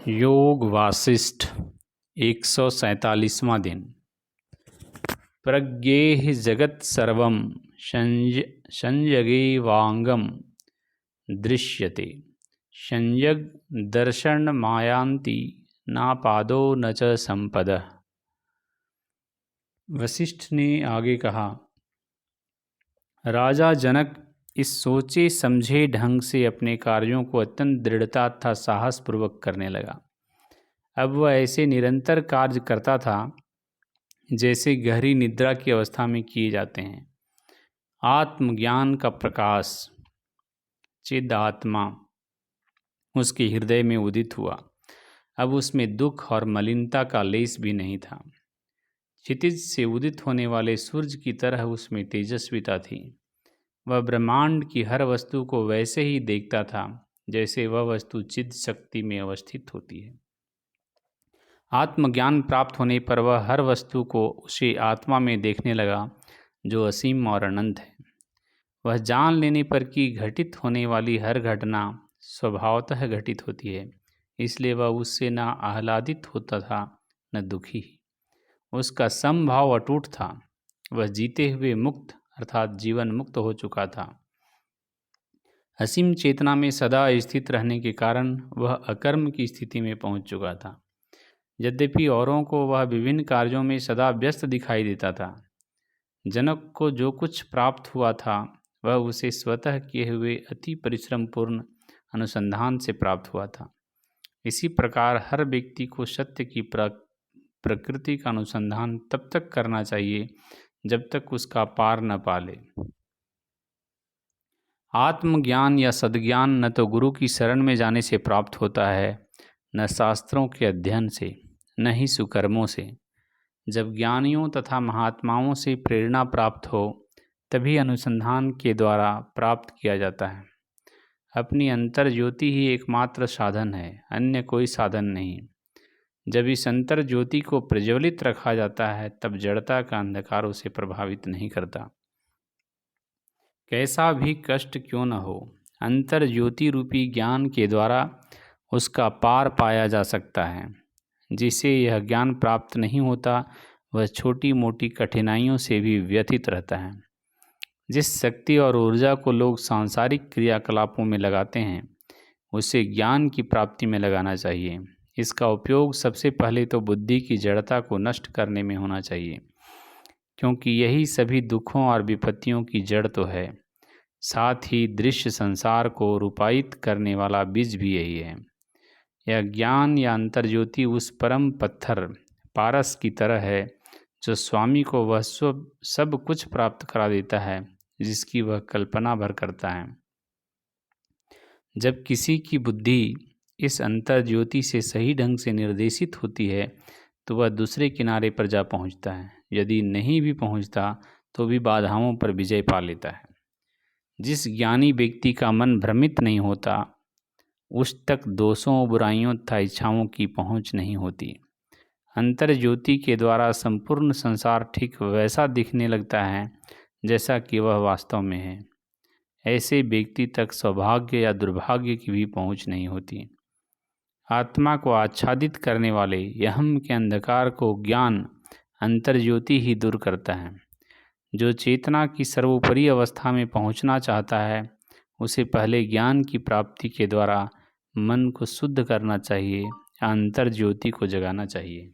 योग वासिष्ठ 147वां दिन। प्रज्ञेह जगत सर्वं संयगेवांगं दृश्यते। संयग दर्शन मायांति ना पादो न च संपदः। वशिष्ठ ने आगे कहा, राजा जनक इस सोचे समझे ढंग से अपने कार्यों को अत्यंत दृढ़ता तथा साहसपूर्वक करने लगा। अब वह ऐसे निरंतर कार्य करता था जैसे गहरी निद्रा की अवस्था में किए जाते हैं। आत्मज्ञान का प्रकाश चिद आत्मा उसके हृदय में उदित हुआ। अब उसमें दुख और मलिनता का लेस भी नहीं था। क्षितिज से उदित होने वाले सूर्य की तरह उसमें तेजस्विता थी। वह ब्रह्मांड की हर वस्तु को वैसे ही देखता था जैसे वह वस्तु चिद शक्ति में अवस्थित होती है। आत्मज्ञान प्राप्त होने पर वह हर वस्तु को उसी आत्मा में देखने लगा जो असीम और अनंत है। वह जान लेने पर कि घटित होने वाली हर घटना स्वभावतः घटित होती है, इसलिए वह उससे न आह्लादित होता था न दुखी। उसका समभाव अटूट था। वह जीते हुए मुक्त अर्थात जीवन मुक्त हो चुका था। असीम चेतना में सदा स्थित रहने के कारण वह अकर्म की स्थिति में पहुंच चुका था। यद्यपि औरों को वह विभिन्न कार्यों में सदा व्यस्त दिखाई देता था, जनक को जो कुछ प्राप्त हुआ था वह उसे स्वतः किए हुए अति परिश्रम पूर्ण अनुसंधान से प्राप्त हुआ था। इसी प्रकार हर व्यक्ति को सत्य की प्रकृति का अनुसंधान तब तक करना चाहिए जब तक उसका पार न पाले। आत्मज्ञान या सद्ज्ञान न तो गुरु की शरण में जाने से प्राप्त होता है, न शास्त्रों के अध्ययन से, न ही सुकर्मों से। जब ज्ञानियों तथा महात्माओं से प्रेरणा प्राप्त हो तभी अनुसंधान के द्वारा प्राप्त किया जाता है। अपनी अंतर ज्योति ही एकमात्र साधन है, अन्य कोई साधन नहीं। जब इस अंतर ज्योति को प्रज्वलित रखा जाता है तब जड़ता का अंधकार उसे प्रभावित नहीं करता। कैसा भी कष्ट क्यों न हो, अंतर ज्योति रूपी ज्ञान के द्वारा उसका पार पाया जा सकता है। जिसे यह ज्ञान प्राप्त नहीं होता वह छोटी मोटी कठिनाइयों से भी व्यथित रहता है। जिस शक्ति और ऊर्जा को लोग सांसारिक क्रियाकलापों में लगाते हैं उसे ज्ञान की प्राप्ति में लगाना चाहिए। इसका उपयोग सबसे पहले तो बुद्धि की जड़ता को नष्ट करने में होना चाहिए, क्योंकि यही सभी दुखों और विपत्तियों की जड़ तो है। साथ ही दृश्य संसार को रूपायित करने वाला बीज भी यही है। यह ज्ञान या अंतर्ज्योति उस परम पत्थर पारस की तरह है जो स्वामी को वह सब कुछ प्राप्त करा देता है जिसकी वह कल्पना भर करता है। जब किसी की बुद्धि इस अंतर ज्योति से सही ढंग से निर्देशित होती है तो वह दूसरे किनारे पर जा पहुंचता है। यदि नहीं भी पहुंचता तो भी बाधाओं पर विजय पा लेता है। जिस ज्ञानी व्यक्ति का मन भ्रमित नहीं होता उस तक दोषों, बुराइयों तथा इच्छाओं की पहुंच नहीं होती। अंतर ज्योति के द्वारा संपूर्ण संसार ठीक वैसा दिखने लगता है जैसा कि वह वास्तव में है। ऐसे व्यक्ति तक सौभाग्य या दुर्भाग्य की भी पहुंच नहीं होती। आत्मा को आच्छादित करने वाले अहम के अंधकार को ज्ञान अंतर्ज्योति ही दूर करता है। जो चेतना की सर्वोपरि अवस्था में पहुंचना चाहता है उसे पहले ज्ञान की प्राप्ति के द्वारा मन को शुद्ध करना चाहिए, अंतर्ज्योति को जगाना चाहिए।